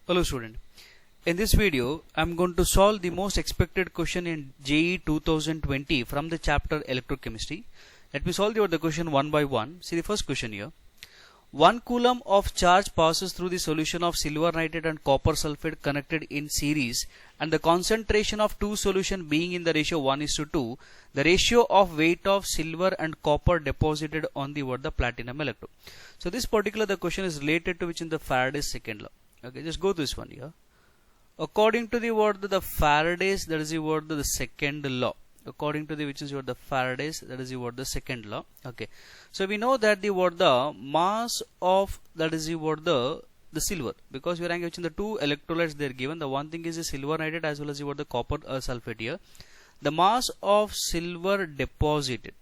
Hello student. In this video, I am going to solve the most expected question in JEE 2020 from the chapter Electrochemistry. Let me solve the question one by one. See the first question here. 1 coulomb of charge passes through the solution of silver nitrate and copper sulfate connected in series, and the concentration of two solution being in the ratio 1:2, the ratio of weight of silver and copper deposited on the platinum electrode. So this particular the question is related to which in the Faraday's second law. Okay, just go to this one here. According to the Faraday's, that is the second law. According to which is the Faraday's, that is the second law. Okay, so we know that the mass of that is the silver, because we are getting the two electrolytes they are given. The one thing is the silver nitrate as well as the copper sulfate here. The mass of silver deposited.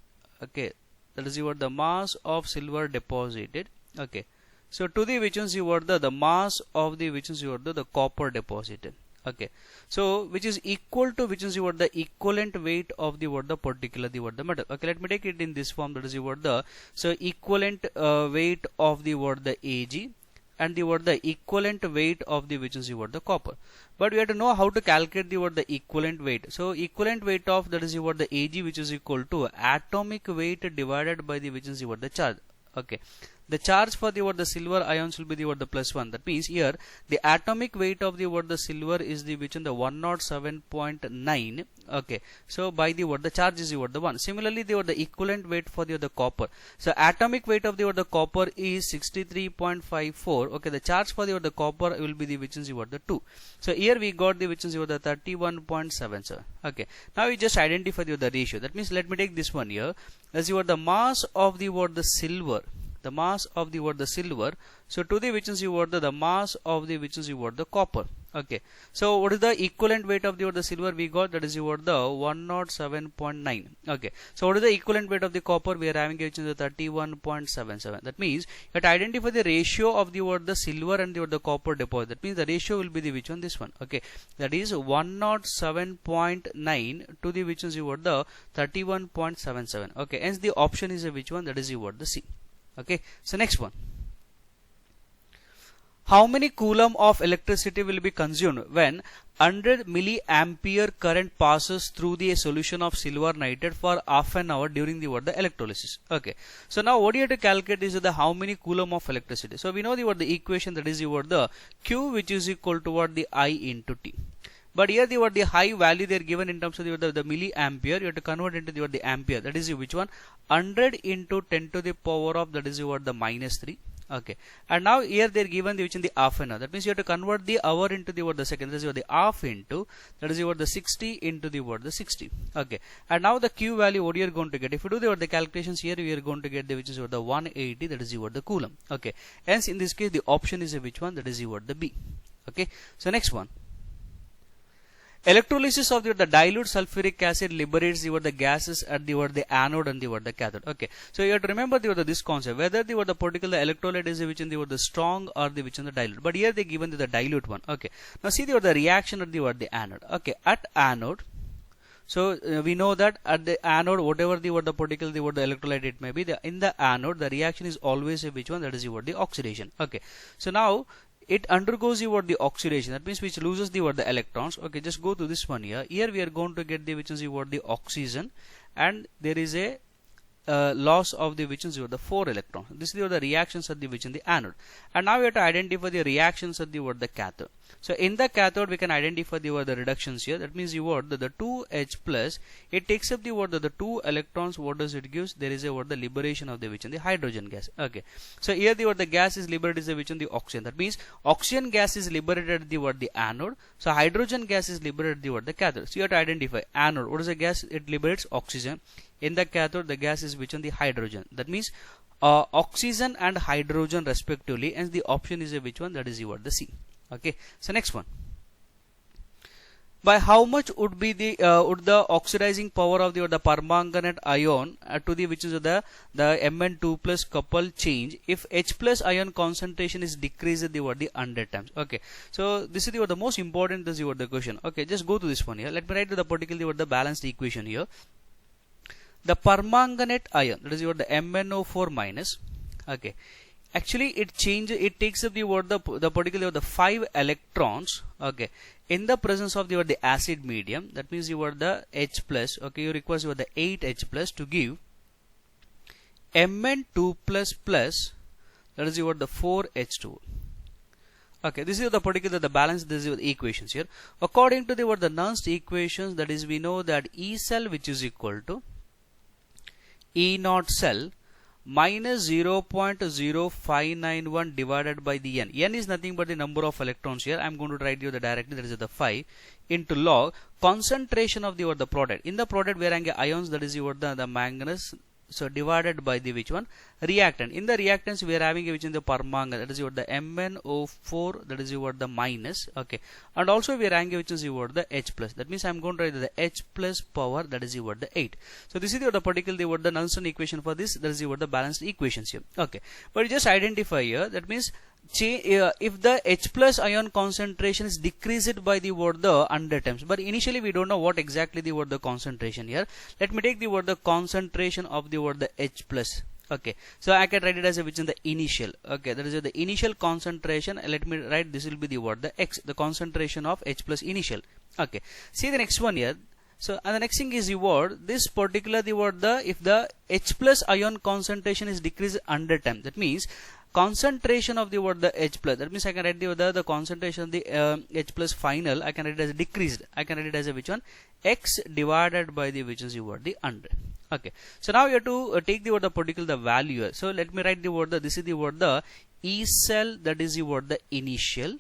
Okay, that is the mass of silver deposited. Okay. So to the which is the mass of the which is the copper deposited. Okay, so which is equal to which is the equivalent weight of the particular the metal. Okay, let me take it in this form, that is so equivalent weight of the Ag and the equivalent weight of the which is the copper. But we have to know how to calculate the equivalent weight. So equivalent weight of that is the Ag, which is equal to atomic weight divided by the which is the charge. Okay, the charge for the silver ions will be the +1. That means here the atomic weight of the silver is the which in the 107.9. Okay, so by the charge is the 1. Similarly, the equivalent weight for the copper. So atomic weight of the copper is 63.54. Okay, the charge for the copper will be the which is the 2. So here we got the which is the 31.77. Okay, now we just identify the ratio. That means let me take this one here. As the mass of the silver. The mass of the silver, so to the which is the mass of the which is the copper. Okay, so what is the equivalent weight of the silver we got? That is the 107.9. Okay, so what is the equivalent weight of the copper? We are having which is the 31.77. That means you have to identify the ratio of the silver and the copper deposit. That means the ratio will be the which one? This one. Okay, that is 107.9 to the which is the 31.77. Okay, hence the option is a which one? That is the C. Okay, so next one. How many coulomb of electricity will be consumed when 100 milliampere current passes through the solution of silver nitrate for half an hour during the electrolysis? Okay, so now what you have to calculate is the how many coulomb of electricity. So we know the equation, that is the Q, which is equal to the I into T. But here the high value they are given in terms of the milliampere. You have to convert into the ampere. That is which one? 100 into 10 to the power of that is the -3. Okay, and now here they are given the which in the half an hour. That means you have to convert the hour into the second. That is the half into that is the 60 into the 60. Okay, and now the Q value what you are going to get? If you do the calculations here, we are going to get the which is the 180. That is the coulomb. Okay, hence in this case the option is a which one? That is the B. Okay, so next one. Electrolysis of the dilute sulfuric acid liberates the gases at the anode and the cathode. Okay, so you have to remember this concept, whether the particular electrolyte is which in the strong or the which in the dilute. But here they given the dilute one. Okay, now see the reaction at the anode. Okay, at anode. So we know that at the anode, whatever the particular the electrolyte it may be, in the anode the reaction is always a which one? That is the oxidation. Okay, so now it undergoes the oxidation. That means which loses the electrons. Okay, just go to this one here. Here we are going to get the which is the oxygen, and there is a loss of the which is the 4 electrons. This is the reactions at the which in the anode. And now we have to identify the reactions at the cathode. So in the cathode we can identify the reductions here. That means the 2H plus, it takes up the 2 electrons. What does it gives? There is the liberation of the which in the hydrogen gas. Okay, so here the gas is liberated is the which in the oxygen. That means oxygen gas is liberated the anode. So hydrogen gas is liberated the cathode. So you have to identify anode. What is the gas? It liberates oxygen. In the cathode the gas is which on the hydrogen. That means oxygen and hydrogen respectively, and the option is a which one? That is the C. Okay, so next one. By how much would be the oxidizing power of the permanganate ion to the which is the Mn2 plus couple change if H plus ion concentration is decreased the 100 times? Okay, so this is the most important this is the question. Okay, just go to this one here. Let me write the particular the balanced equation here. The permanganate ion, that is the MnO4 minus. Okay, actually it takes up the particular the 5 electrons, okay, in the presence of the acid medium. That means the H plus, okay, you require the 8 H plus to give Mn2 plus plus, that is the 4 H2. Okay, this is the particular the balance. This is the equations here. According to the Nernst equations, that is we know that E cell which is equal to E naught cell minus 0.0591 divided by the n. N is nothing but the number of electrons here. I am going to write you the directly, that is the 5 into log concentration of the product. In the product we are having ions, that is the manganese. So divided by the which one? Reactant. In the reactants we are having which in the permanganate, that is the MnO4, that is the minus, okay, and also we are having which is the H plus. That means I am going to write the H plus power, that is the 8. So this is the particular the Nernst equation for this, that is the balanced equations here, okay. But just identify here, that means if the H plus ion concentration is decreased by the 100 times, but initially we don't know what exactly the concentration here. Let me take the concentration of the H plus, okay. So I can write it as which in the initial, okay, that is the initial concentration. Let me write this will be the X, the concentration of H plus initial, okay. See the next one here. So and the next thing is this particular if the H plus ion concentration is decreased 100 times, that means concentration of the H plus, that means I can write the concentration of the H plus final, I can write it as decreased. I can write it as which one? X divided by the which is the 100. Okay. So now you have to take the particular value. So let me write the this is the E cell, that is the initial.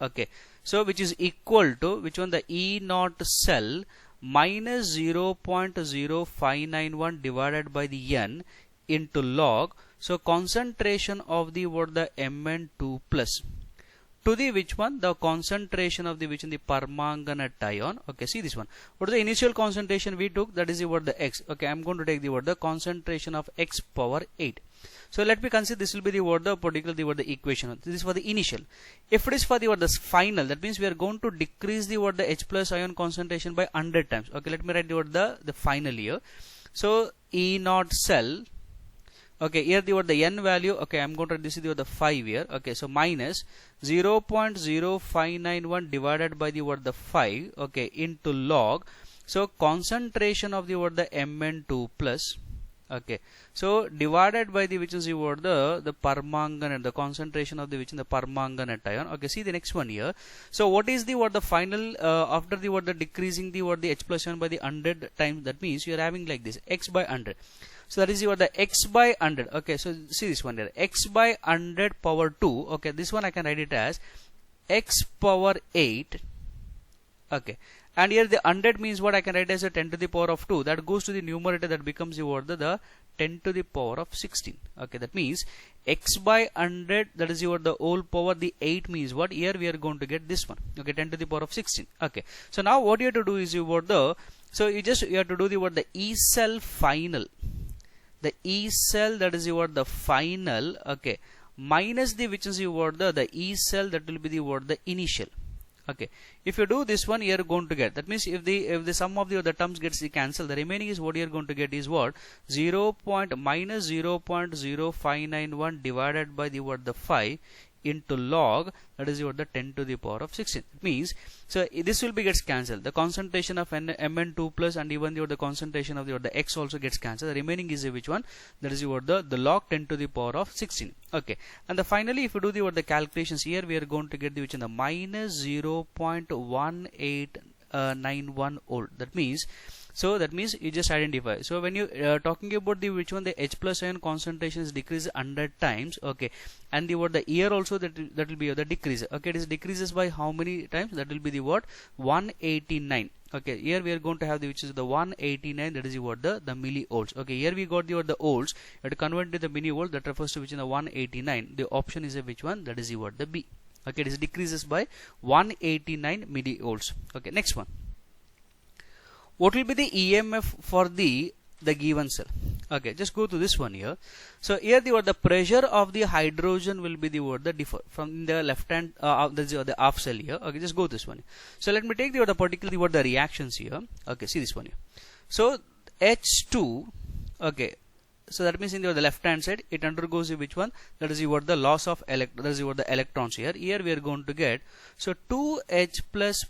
Okay. So which is equal to which one? The E naught cell minus 0.0591 divided by the n into log. So concentration of the Mn2 plus to the which one? The concentration of the which in the permanganate ion. Okay, see this one. What is the initial concentration we took? That is the X. Okay, I am going to take the concentration of X power 8. So let me consider this will be the particular the equation. This is for the initial. If it is for the final, that means we are going to decrease the H plus ion concentration by 100 times. Okay, let me write the final here. So E naught cell. Okay, here the n value, okay, I am going to this is the 5 here, okay, so minus 0.0591 divided by the 5, okay, into log. So concentration of the Mn2 plus, okay, so divided by the which is the permanganate, the concentration of the which in the permanganate ion. Okay, see the next one here. So what is the final after the decreasing the H plus ion by the 100 times, that means you are having like this X by 100. So that is the X by 100. Okay, so see this one here, X by 100 power 2. Okay, this one I can write it as X power 8. Okay, and here the 100 means what? I can write as a 10 to the power of 2. That goes to the numerator, that becomes the 10 to the power of 16. Okay, that means X by 100, that is the whole power. The 8 means what? Here we are going to get this one. Okay, 10 to the power of 16. Okay, so now what you have to do is so you have to do the E cell final. The E cell, that is the final, okay, minus the which is the E cell, that will be the initial. Okay, if you do this one, you are going to get, that means if the sum of the terms gets cancelled, the remaining is what you are going to get is what? Minus 0.0591 divided by the 5 into log, that is the 10 to the power of 16. It means, so this will be gets cancelled. The concentration of Mn2 plus and even the concentration of the X also gets cancelled. The remaining is which one? That is the log 10 to the power of 16. Okay, and finally if you do the calculations here, we are going to get the which in the minus 0.1891 volt. That means, so that means you just identify. So when you talking about the which one, the H plus ion concentration is decreased 100 times. Okay, and the here also that will be the decrease. Okay, it is decreases by how many times? That will be the 189. Okay, here we are going to have the which is the 189, that is the millivolts. Okay, here we got the volts. You have to convert to the millivolt, that refers to which in the 189. The option is a which one? That is the B. Okay, it is decreases by 189 millivolts. Okay, next one. What will be the EMF for the given cell? Okay, just go to this one here. So here the pressure of the hydrogen will be the differ from the left hand the half cell here. Okay, just go this one. So let me take the particularly the reactions here. Okay, see this one here. So H2, okay, So that means in the left hand side it undergoes which one? That is your the loss of that is your the electrons here. Here we are going to get so 2H plus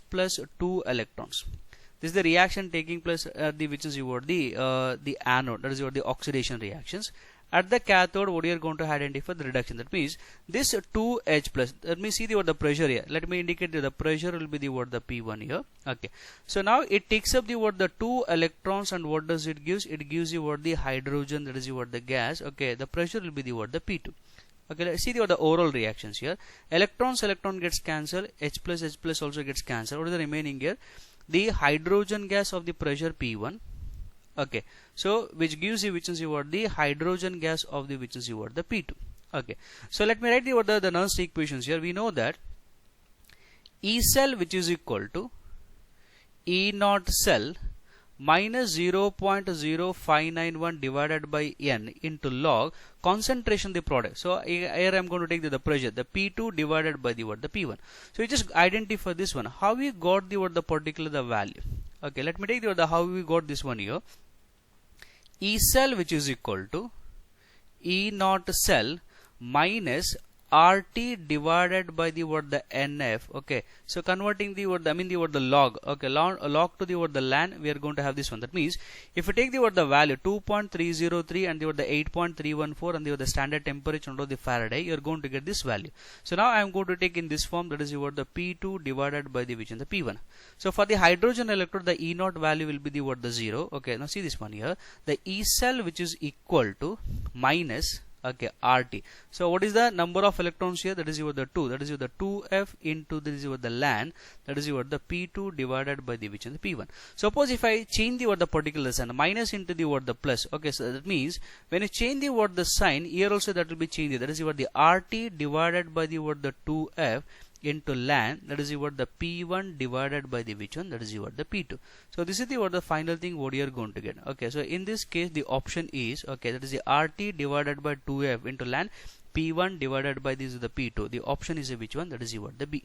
2 electrons. This is the reaction taking place at the which is your the anode, that is your the oxidation reactions. At the cathode, what you are going to identify the reduction. That means this 2H plus. Let me see the pressure here. Let me indicate the pressure will be the P1 here. Okay. So now it takes up the 2 electrons, and what does it gives? It gives you the hydrogen, that is the gas. Okay. The pressure will be the P2. Okay. Let's see the overall reactions here. Electron gets cancelled. H plus also gets cancelled. What is the remaining here? The hydrogen gas of the pressure P1. Okay, so which gives you which is your the hydrogen gas of the which is your the P2. Okay, so let me write the Nernst equations here. We know that E cell which is equal to E naught cell minus 0.0591 divided by N into log concentration the product. So here I am going to take the pressure, the P2 divided by the P1. So you just identify this one. How we got the particular the value? Okay, let me take the how we got this one here. E cell which is equal to E naught cell minus RT divided by the NF. Okay, so converting the log. Okay, log to the ln, we are going to have this one. That means if you take the value 2.303 and the 8.314 and the standard temperature under the Faraday, you are going to get this value. So now I am going to take in this form, that is the P2 divided by the which in the P1. So for the hydrogen electrode, the E naught value will be the 0. Okay, now see this one here. The E cell which is equal to minus, okay, RT. So what is the number of electrons here? That is your the 2. That is your the 2F into this is your the ln. That is your the P2 divided by the which in the P1. Suppose if I change the particular sign, minus into the plus. Okay, so that means when you change the sign, here also that will be changed. That is your the RT divided by the 2F into ln, that is your the P1 divided by the which one? That is your the P2. So this is the final thing what you are going to get. Okay, so in this case the option is, okay, that is the RT divided by 2F into ln P1 divided by this is the P2. The option is which one? That is your the B.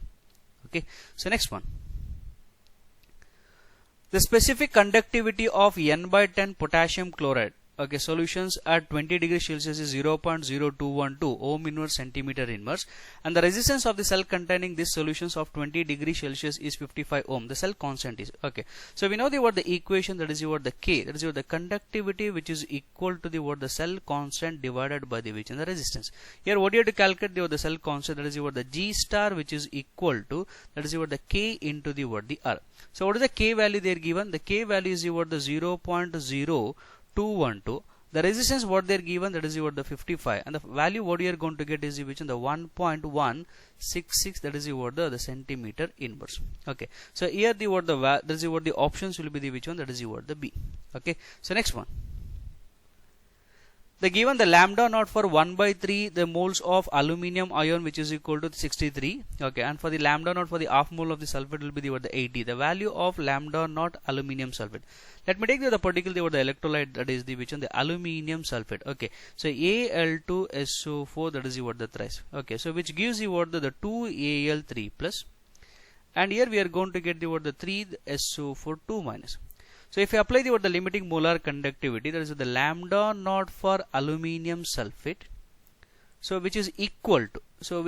Okay, so next one. The specific conductivity of N/10 potassium chloride, okay, solutions at 20 degrees Celsius is 0.0212 ohm inverse centimeter inverse, and the resistance of the cell containing these solutions of 20 degrees Celsius is 55 ohm. The cell constant is, okay, so we know the equation, that is the K, that is the conductivity which is equal to the cell constant divided by the which and the resistance. Here what you have to calculate the cell constant, that is the G star which is equal to, that is the K into the R. So what is the K value they are given? The K value is the 0.0212. The resistance what they are given, that is the 55, and the value what you are going to get is which in the 1.166, that is the centimeter inverse. Okay, so here that is the options will be the which one? That is the B. Okay, so next one. They given the lambda naught for 1/3 the moles of aluminium ion which is equal to 63. Okay, and for the lambda naught for the half mole of the sulfate will be the 80. The value of lambda naught aluminium sulfate. Let me take the particular the electrolyte, that is the which one? The aluminium sulfate. Okay, so Al2SO4, that is the thrice. Okay, so which gives you the 2Al3 plus, and here we are going to get the 3SO4 2 minus. So if you apply the limiting molar conductivity, that is the lambda naught for aluminium sulfate, so which is equal to, so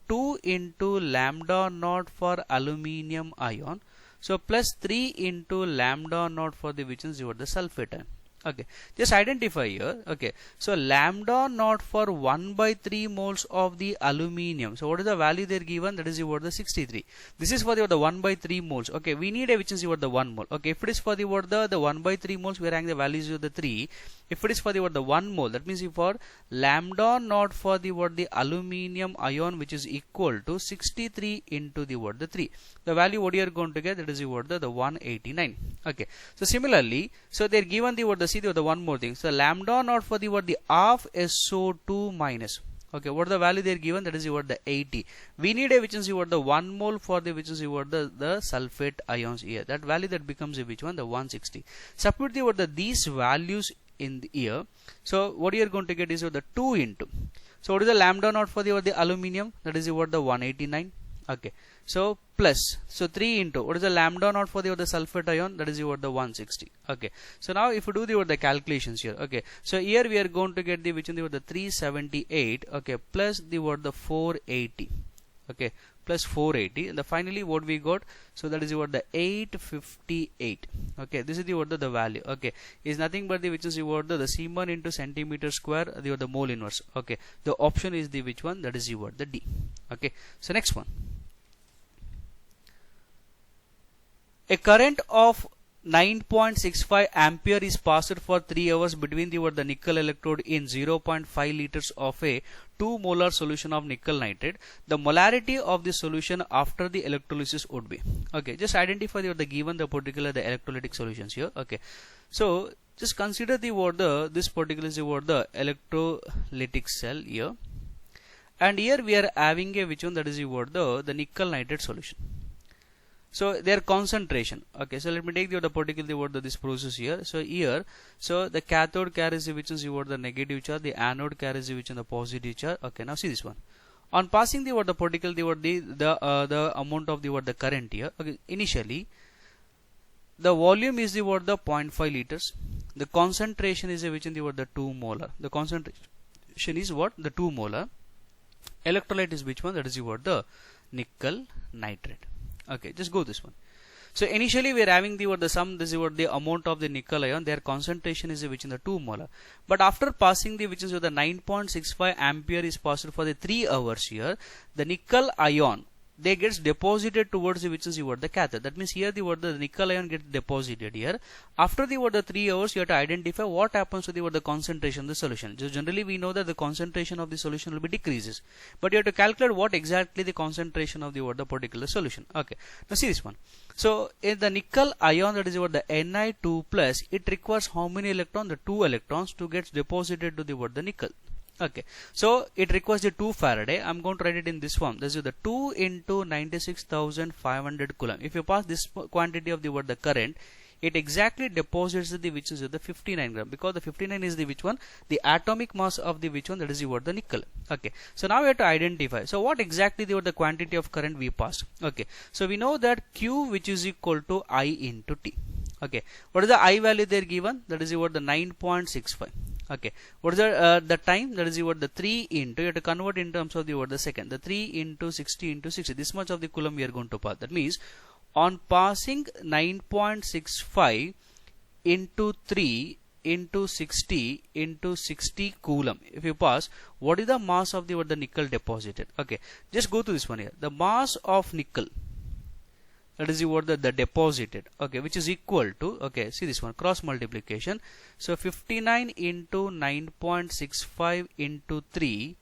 2 into lambda naught for aluminium ion, so plus 3 into lambda naught for the which is the sulfate ion. Okay, just identify here. Okay, so lambda naught for 1/3 moles of the aluminium. So what is the value they are given? That is the 63. This is for the 1/3 moles. Okay, we need a which is the 1 mole. Okay, if it is for the 1/3 moles, we are having the values of the 3. If it is for the 1 mole, that means for lambda naught for the aluminium ion which is equal to 63 into the 3. The value what you are going to get, that is the 189. Okay, so similarly, so they are given the one more thing. So lambda naught for the half SO2 minus. Okay, what is the value they are given? That is the 80. We need a which is the 1 mole for the which is the sulfate ions here. That value that becomes which one? The 160. Substitute these values in the here. So what you are going to get is the 2 into. So what is the lambda naught for the aluminium? That is the 189. Okay, so plus, so 3 into, what is the lambda naught for the sulfate ion? That is the 160. Okay, so now if you do the calculations here, okay, so here we are going to get the which one, the 378, okay, plus the 480, okay, plus 480, and finally what we got, so that is the 858. Okay, this is the value, okay, is nothing but the which is the Siemens into centimeter square, the mole inverse. Okay, the option is the which one, that is the D. Okay, so next one, a current of 9.65 ampere is passed for 3 hours between the nickel electrode in 0.5 liters of a 2 molar solution of nickel nitrate. The molarity of the solution after the electrolysis would be. Okay, just identify the given the particular the electrolytic solutions here. Okay, so just consider this particular is the electrolytic cell here, and here we are having a which one, that is the nickel nitrate solution. So their concentration. Okay, so let me take the particular this process here. So here, so the cathode carries which is the negative charge, the anode carries which is the positive charge. Okay, now see this one. On passing the particle the amount of the current here. Okay, initially the volume is the 0.5 liters. The concentration is which in the 2 molar. The concentration is what? The 2 molar. Electrolyte is which one? That is the nickel nitrate. Okay, just go this one. So initially we are having the sum, this is the amount of the nickel ion, their concentration is which in the 2 molar. But after passing the which is the 9.65 ampere is passed for the 3 hours here, the nickel ion, they gets deposited towards the which is the cathode. That means here the nickel ion gets deposited here. After the 3 hours, you have to identify what happens to the concentration of the solution. So generally we know that the concentration of the solution will be decreases, but you have to calculate what exactly the concentration of the particular solution. Okay, now see this one. So in the nickel ion, that is the Ni2 plus, it requires how many electrons? The 2 electrons to get deposited to the nickel. Okay, so it requires the 2 Faraday. I'm going to write it in this form. This is the 2 into 96,500 coulomb. If you pass this quantity of the current, it exactly deposits the which is the 59 gram, because the 59 is the which one? The atomic mass of the which one? That is the nickel. Okay, so now we have to identify. So what exactly the quantity of current we passed? Okay, so we know that Q which is equal to I into T. Okay, what is the I value there given? That is the 9.65. Okay, what is the time? That is the 3 into, you have to convert in terms of the second, the 3 into 60 into 60, this much of the coulomb we are going to pass. That means on passing 9.65 into 3 into 60 into 60 coulomb, if you pass, what is the mass of the nickel deposited? Okay, just go to this one here. The mass of nickel, that is the deposited, okay, which is equal to, okay, see this one, cross multiplication. So 59 into 9.65 into 3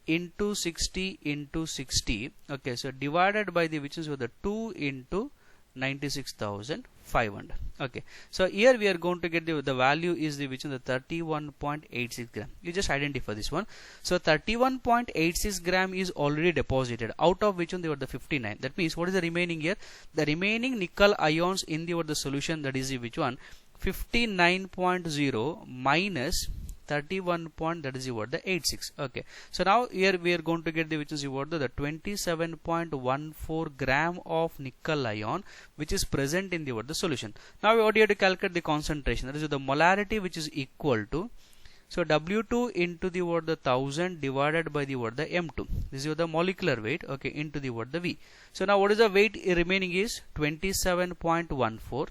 into 60 into 60, okay, so divided by the which is the 2 into 96,500. Okay, so here we are going to get the value is the which is the 31.86 gram. You just identify this one. So 31.86 gram is already deposited, out of which one they were the 59. That means what is the remaining here? The remaining nickel ions in the solution, that is the which one? 59.0 minus 31 point, that is the 86. Okay, so now here we are going to get the which is the 27.14 gram of nickel ion which is present in the solution. Now what you have to calculate the concentration, that is the molarity, which is equal to, so W2 into the 1000 divided by the M2. This is the molecular weight, okay, into the V. So now what is the weight remaining is 27.14.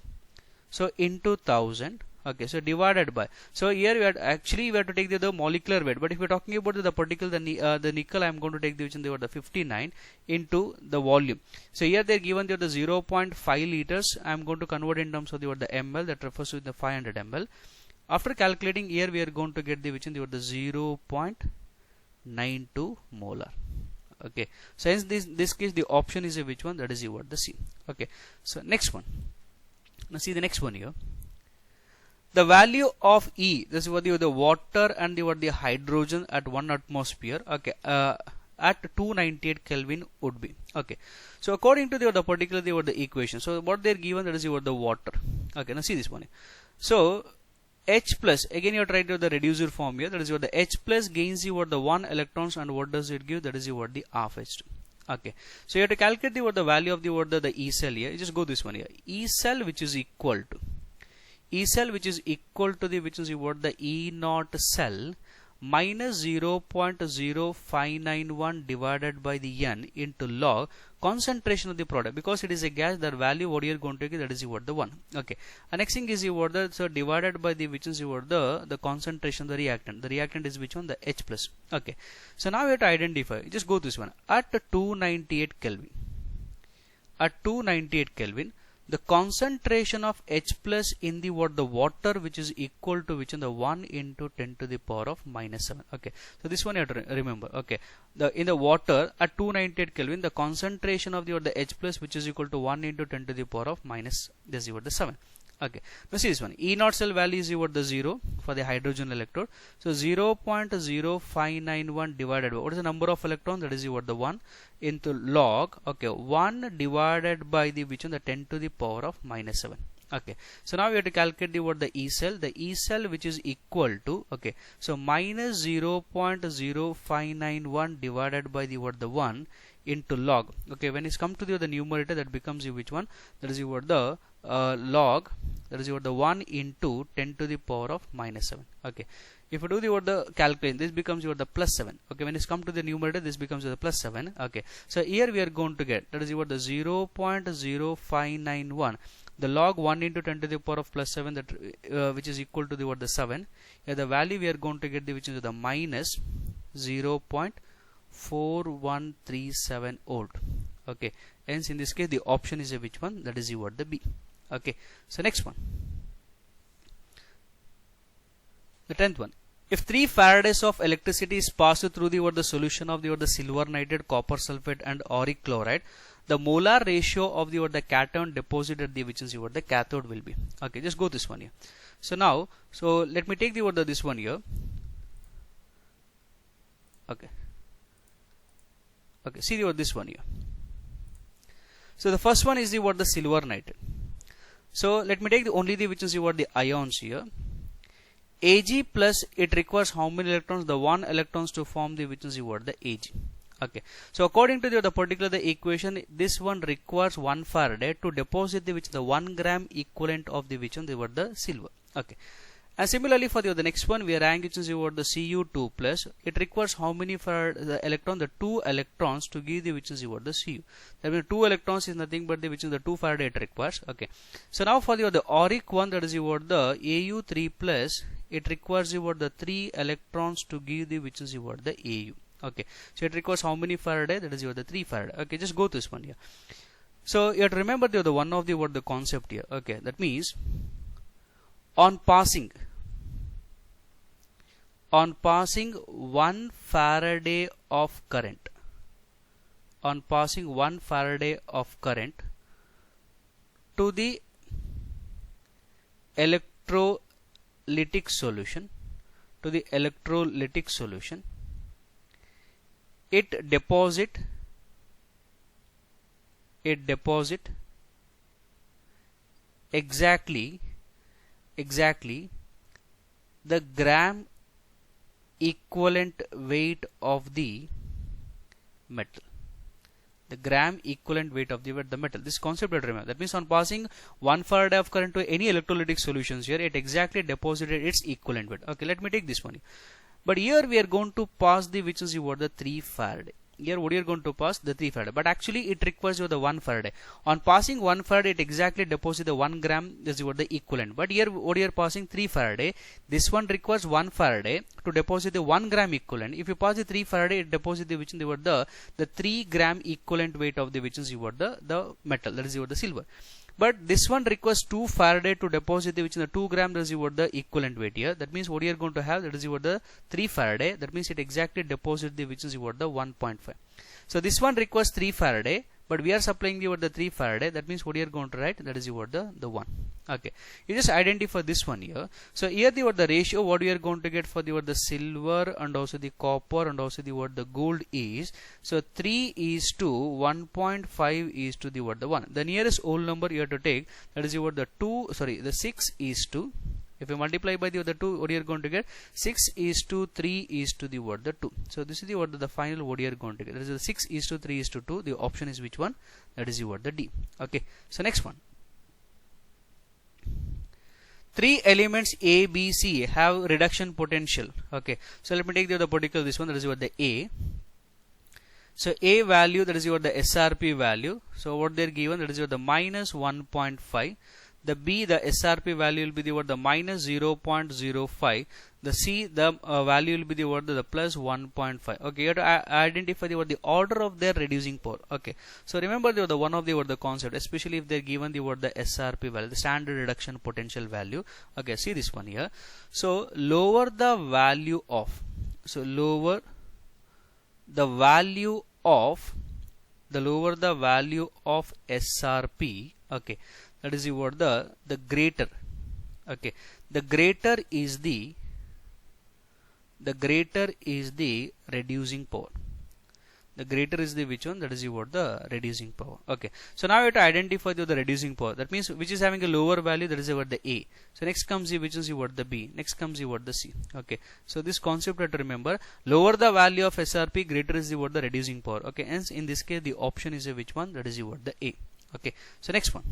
So into 1000. Okay, so divided by, so here we have actually we have to take the molecular weight, but if we're talking about the particular the nickel, I'm going to take the which is the 59 into the volume. So here they're given the 0.5 liters. I'm going to convert in terms of the ml, that refers to the 500 ml. After calculating here, we are going to get the which is the 0.92 molar. Okay, so in this case the option is a which one? That is the C. Okay, so next one. Now see the next one here. The value of E, this is what the water and the hydrogen at 1 atmosphere, okay, at 298 Kelvin would be. Okay, so according to the particular the equation, so what they're given, that is the water. Okay, now see this one. So H plus, again you have to write the reducer form here, that is the H plus gains you the 1 electrons, and what does it give? That is the half H2. Okay, so you have to calculate the value of the E cell here. You just go this one here. E cell which is equal to the E naught cell minus 0.0591 divided by the N into log concentration of the product. Because it is a gas, the value what you are going to get, that is the 1. Okay, and next thing is so divided by the the concentration of the reactant. The reactant is which one? The H plus. Okay, so now we have to identify. Just go this one. At 298 Kelvin, the concentration of H plus in the water, which is equal to which in the 1 into 10 to the power of minus 7. Okay, so this one you have to remember. Okay, in the water at 298 Kelvin, the concentration of the H plus, which is equal to 1 into 10 to the power of minus this is the 7. Okay, now see this one. E naught cell value is the 0 for the hydrogen electrode. So 0.0591 divided by what is the number of electrons? That is the 1 into log. Okay, 1 divided by the which one? The 10 to the power of minus 7. Okay, so now we have to calculate the E cell. The E cell which is equal to, okay, so minus 0.0591 divided by the 1 into log. Okay, when it's come to the numerator, that becomes which one? That is the log, that is the 1 into 10 to the power of minus 7. Okay, if you do the calculation, this becomes the plus 7. Okay, when it's come to the numerator, this becomes the plus 7. Okay, so here we are going to get, that is the 0.0591, the log 1 into 10 to the power of plus 7, that which is equal to the 7. Here the value we are going to get which is the minus 0.4137 volt. Okay, hence in this case the option is which one? That is the B. Okay, so next one, the 10th one. If 3 Faradays of electricity is passed through the solution of the silver nitrate, copper sulfate and auric chloride, the molar ratio of the cation deposit at the which is the cathode will be. Okay, just go this one here. So now, so let me take this one here. Okay, okay, see this one here. So the first one is the silver nitrate. So let me take only which is the ions here. Ag plus, it requires how many electrons? The 1 electrons to form the which is the Ag. Okay, so according to the particular equation, this one requires 1 Faraday to deposit the 1 gram equivalent of the which one? The silver. Okay, and similarly for the next one, we are having which is the Cu2 plus. It requires how many Faraday? The electron, the 2 electrons to give the which is the Cu. That means 2 electrons is nothing but the which is the 2 Faraday it requires. Okay, so now for the auric one, that is the Au3 plus. It requires the 3 electrons to give the which is the Au. Okay, so it requires how many Faraday? That is the 3 Faraday. Okay, just go to this one here. So you have to remember the one of the concept here. Okay, that means on passing 1 Faraday of current, on passing 1 Faraday of current to the electrolytic solution, it deposit exactly the gram equivalent weight of the metal. The gram equivalent weight of the metal. This concept you remember. That means on passing 1 Faraday of current to any electrolytic solutions here, it exactly deposited its equivalent weight. Okay, let me take this one. But here we are going to pass the which is the 3 Faraday. Here what you are going to pass? The 3 Faraday. But actually it requires the 1 Faraday. On passing 1 Faraday, it exactly deposits the 1 gram. This is the equivalent. But here what you are passing 3 Faraday. This one requires 1 Faraday to deposit the 1 gram equivalent. If you pass the 3 Faraday, it deposits the which is the 3 gram equivalent weight of the which is the metal. That is the silver. But this one requires 2 Faraday to deposit the which is the 2 gram. That is the equivalent weight here. That means what you are going to have? That is the 3 Faraday. That means it exactly deposits the which is the 1.5. So this one requires 3 Faraday, but we are supplying the 3 Faraday. That means what you are going to write? That is the 1. Okay, you just identify this one here. So here the ratio what we are going to get for the silver and also the copper and also the gold is, so 3 is to 1.5 is to the 1. The nearest whole number you have to take, that is the 6 is to If you multiply by the 2, what you are going to get? 6 is to 3 is to the 2. So this is the final what you are going to get. That is the 6 is to 3 is to 2. The option is which one? That is the D. Okay. So next one. 3 elements A, B, C have reduction potential. Okay. So let me take the particular this one. That is the A. So A value, that is the SRP value. So what they are given, that is the minus 1.5. The B, the SRP value will be the minus 0.05. The C, the value will be the plus 1.5. Okay, you have to identify the order of their reducing power. Okay, so remember the one of the concept, especially if they are given the SRP value, the standard reduction potential value. Okay, see this one here. So lower the value of, lower the value of SRP. Okay, that is the greater. Okay, the greater is the reducing power. The greater is the which one? That is the reducing power. Okay, so now we have to identify the reducing power. That means which is having a lower value, that is the A. So next comes the which is the B. Next comes the C. Okay, so this concept you have to remember. Lower the value of SRP, greater is the reducing power. Okay, hence in this case the option is which one? That is the A. Okay, so next one.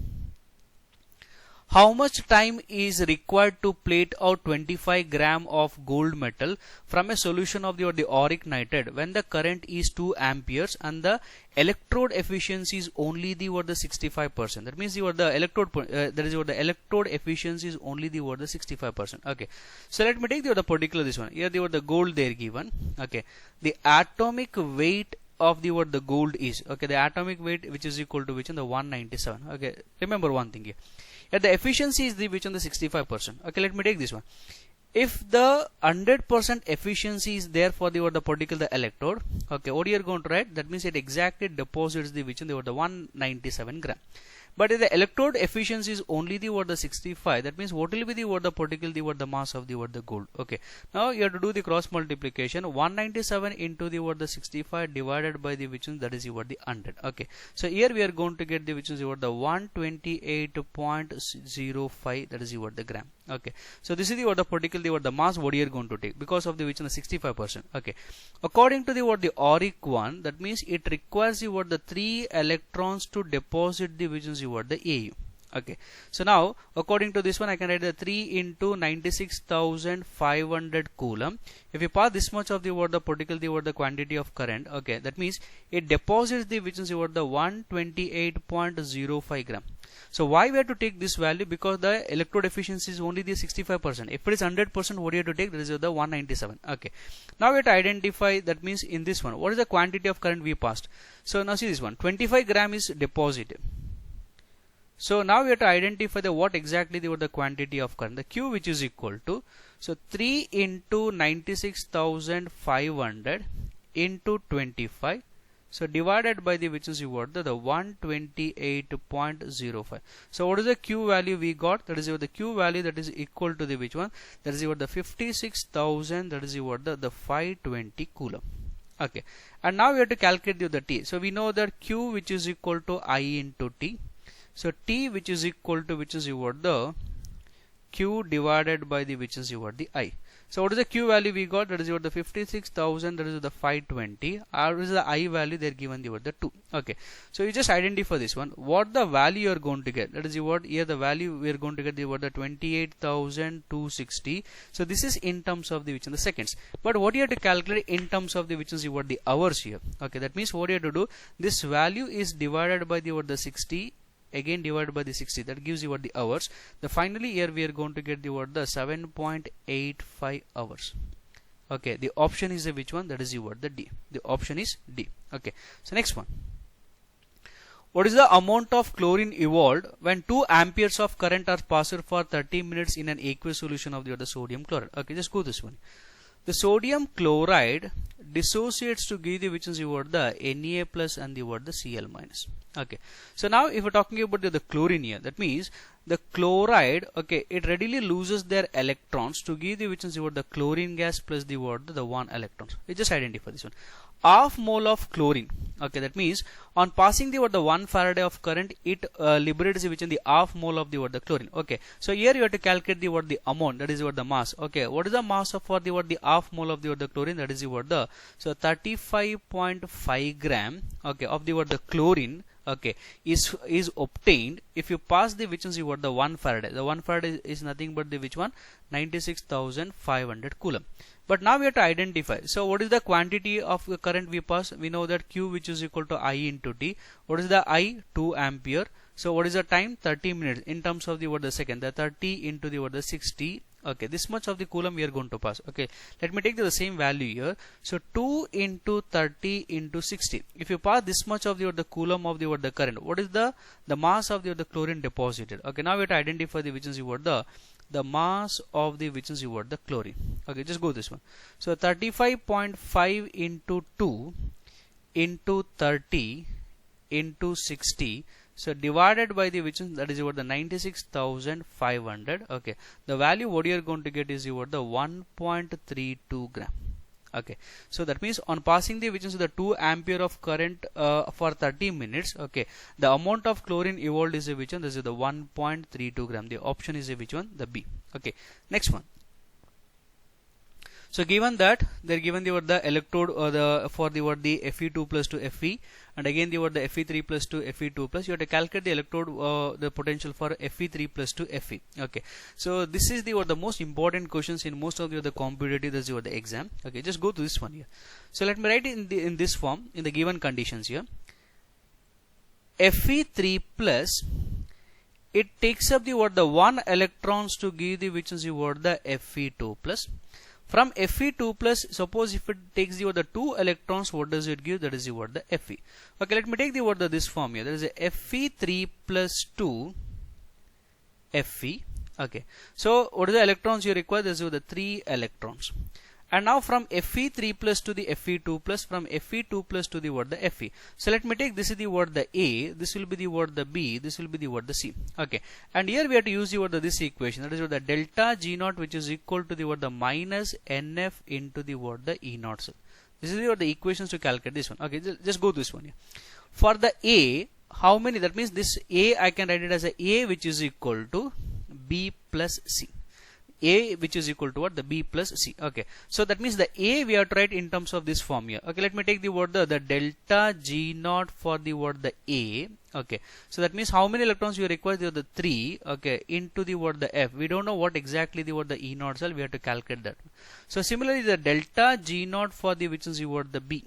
How much time is required to plate out 25 gram of gold metal from a solution of the auric nitrate when the current is 2 amperes and the electrode efficiency is only the 65%? That means the electrode the electrode efficiency is only the 65%. Okay, so let me take the particular this one. Here the gold they are given. Okay, the atomic weight of the gold is, okay, the atomic weight which is equal to which in the 197. Okay, remember one thing here. Yet the efficiency is the which on the 65%. Okay, let me take this one. If the 100% efficiency is there for the particular electrode, okay, what you are going to write? That means it exactly deposits the which in the 197 gram. But if the electrode efficiency is only the 65, that means what will be the particle the mass of the gold? Okay, now you have to do the cross multiplication. 197 into the 65 divided by the which one, that is the 100. Okay, so here we are going to get the which is the 128.05, that is the gram. Okay, so this is the particle the mass what you are going to take because of the which is the 65%. Okay, according to the auric one, that means it requires the 3 electrons to deposit the which is the AU. Okay, so now according to this one I can write the 3 into 96,500 coulomb. If you pass this much of the particle the quantity of current, okay, that means it deposits the which is the 128.05 gram. So why we have to take this value? Because the electrode efficiency is only the 65%. If it is 100%, what do you have to take? That is the 197. Okay, now we have to identify, that means in this one what is the quantity of current we passed. So now see this one, 25 gram is deposited. So now we have to identify the what exactly the quantity of current, the Q, which is equal to, so 3 into 96,500 into 25, so divided by the which is the 128.05. So what is the Q value we got? That is the Q value that is equal to the which one? That is the 56,000, that is the 520 coulomb. Okay, and now we have to calculate the T. So we know that Q which is equal to I into T. So T which is equal to which is the Q divided by the which is the I. So what is the Q value we got? That is the 56,000, that is the 520. Or is the I value they are given the 2. Okay, so you just identify this one. What the value you are going to get? That is here the value we are going to get the 28,260. So this is in terms of the which in the seconds. But what you have to calculate in terms of the which is the hours here. Okay, that means what you have to do? This value is divided by the 60. Again divided by the 60, that gives you the hours. The finally here we are going to get the 7.85 hours. Okay, the option is which one? That is the D. The option is D. Okay, so next one. What is the amount of chlorine evolved when 2 amperes of current are passed for 30 minutes in an aqueous solution of the sodium chloride? Okay, just go this one. The sodium chloride dissociates to give the which is the Na plus and the Cl minus. Okay, so now if we're talking about the chlorine here, that means the chloride, okay, it readily loses their electrons to give the which is the chlorine gas plus the 1 electrons. We just identify this one. Half mole of chlorine, Okay, that means on passing the 1 Faraday of current, it liberates the half mole of the chlorine. Okay, so here you have to calculate the amount, that is the mass. Okay, what is the mass of for the half mole of the chlorine? That is the so 35.5 gram, okay, of the chlorine, okay, is obtained if you pass the which is the 1 Faraday. The 1 Faraday is nothing but the which one, 96,500 coulomb. But now we have to identify. So what is the quantity of the current we pass? We know that Q, which is equal to I into T. What is the I? 2 ampere. So what is the time? 30 minutes in terms of the second. The 30 into the 60. Okay, this much of the coulomb we are going to pass. Okay, let me take the same value here. So 2 into 30 into 60. If you pass this much of the coulomb of the current, what is the mass of the chlorine deposited? Okay, now we have to identify the which is the mass of the which is the chlorine. Okay, just go this one. So 35.5 into 2 into 30 into 60. So divided by the which is that is the 96,500. Okay, the value what you are going to get is the 1.32 gram. Okay, so that means on passing the which is the 2 ampere of current for 30 minutes, okay, the amount of chlorine evolved is a which one? This is the 1.32 gram. The option is a which one? The B. Okay, next one. So given that they are given the electrode for the Fe2 plus to Fe, and again the Fe3 plus to Fe2 plus, you have to calculate the electrode the potential for Fe3 plus to Fe. Okay, so this is the most important questions in most of the competitive, that's the exam. Okay, just go to this one here. So let me write it in this form in the given conditions here. Fe3 plus, it takes up the 1 electrons to give the which is the Fe2 plus. From Fe2 plus, suppose if it takes the 2 electrons, what does it give? That is the Fe. Okay, let me take the this form here. There is a Fe3 plus 2 Fe. Okay, so what is the electrons you require? There is the 3 electrons. And now from Fe3 plus to the Fe2 plus, from Fe2 plus to the Fe. So let me take this is the the A, this will be the the B, this will be the C. Okay, and here we have to use the this equation, that is the delta G naught, which is equal to the minus NF into the E naught cell. This is the equations to calculate this one. Okay, just go to this one here. For the A, how many? That means this A I can write it as A which is equal to B plus C. A which is equal to what? The B plus C. Okay, so that means the A we have to write in terms of this form here. Okay, let me take the the delta G naught for the the A. Okay, so that means how many electrons you require? The 3. Okay, into the the F. We don't know what exactly the E naught cell. We have to calculate that. So similarly, the delta G naught for the which is the B.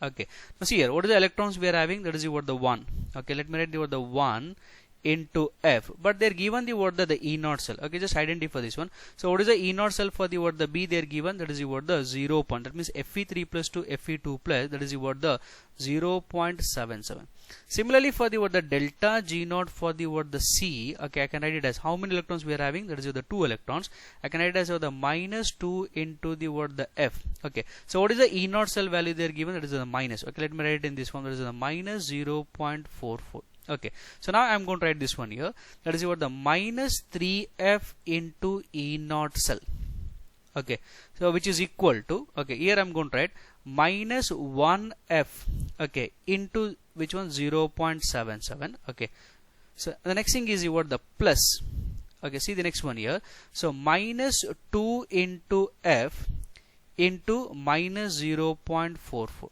Okay, now see here, what is the electrons we are having? That is the 1. Okay, let me write the 1 into F, but they are given the E naught cell. Okay, just identify this one. So what is the E naught cell for the B? They are given, that is the 0 point. That means Fe3 plus to Fe2 plus, that is the 0.77. Similarly for the delta G naught for the C, okay, I can write it as how many electrons we are having? That is the 2 electrons. I can write it as the minus 2 into the F. Okay, so what is the E naught cell value they are given? That is the minus. Okay, let me write it in this form. That is the minus 0.44. Okay, so now I am going to write this one here. That is the minus 3F into E naught cell. Okay, so which is equal to, okay, here I am going to write minus 1F, okay, into which one? 0.77. Okay, so the next thing is the plus. Okay, see the next one here. So minus 2 into F into minus 0.44.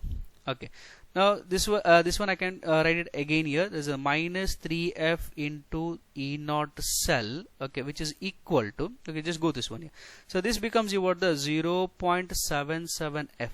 Okay, now this one I can write it again here. There is a minus 3F into E naught cell, okay, which is equal to, okay, just go this one here. So this becomes the 0.77F.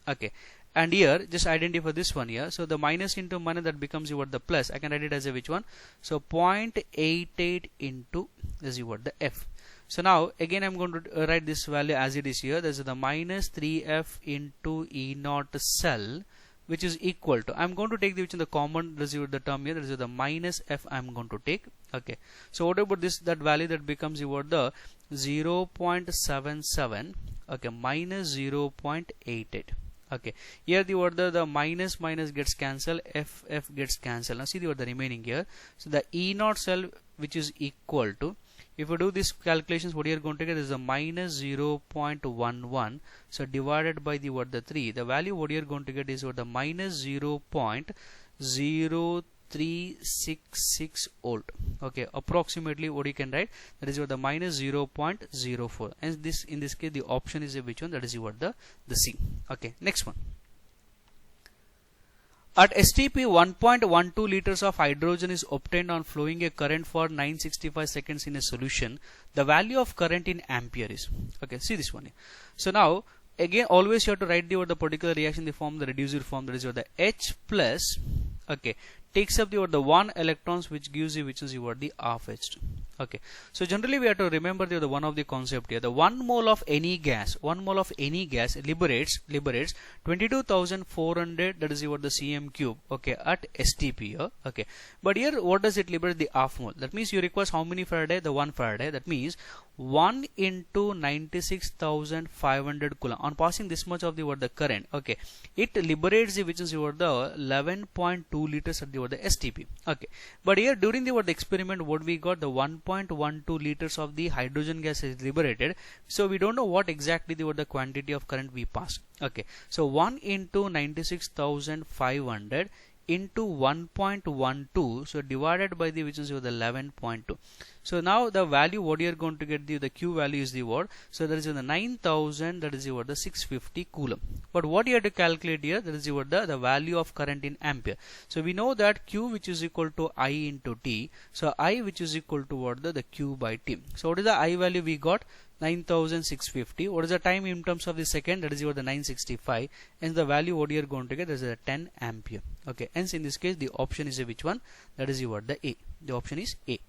Okay, and here just identify this one here. So the minus into minus, that becomes the plus. I can write it as a which one? So 0.88 into this is the F. So now again I'm going to write this value as it is here. There is the minus 3F into E naught cell, which is equal to, I'm going to take the common the term here. That is the minus F I'm going to take. Okay, so what about this, that value, that becomes the 0.77, okay, minus 0.88. Okay, here the minus minus gets cancelled, F gets cancelled. Now see the remaining here. So the E naught cell, which is equal to, If you do this calculations, what you are going to get is a minus 0.11. So divided by the 3, the value what you are going to get is the minus 0.0366 volt. Okay, approximately what you can write, that is the minus 0.04, and this in this case the option is which one, that is the C. Okay, next one. At STP, 1.12 liters of hydrogen is obtained on flowing a current for 965 seconds in a solution. The value of current in ampere is, okay, see this one. So now again always you have to write the particular reaction in the form, the reduced form, that is the H plus, okay, takes up the 1 electrons, which gives you which is the half H2. Okay, so generally we have to remember the one of the concept here. The 1 mole of any gas liberates 22,400, that is the cm cube, okay, at STP here. Okay, but here what does it liberate? The half mole. That means you require how many Faraday? The 1 Faraday. That means 1 into 96,500 coulomb. On passing this much of the current, okay, it liberates the which is the 11.2 liters at the STP. Okay, but here during the experiment, what we got, the 1.12 liters of the hydrogen gas is liberated. So we don't know what exactly the quantity of current we passed. Okay, so 1 into 96,500 into 1.12, so divided by the which is the 11.2. So now the value what you are going to get, the Q value is the what, so that is the 9,000, that is the 650 coulomb. But what you have to calculate here, that is the value of current in ampere. So we know that Q which is equal to I into T, so I which is equal to the Q by T. So what is the I value we got? 9,650. What is the time in terms of the second? That is the 965, and the value what you are going to get is 10 ampere. Okay, hence in this case the option is which one? That is the A. The option is A.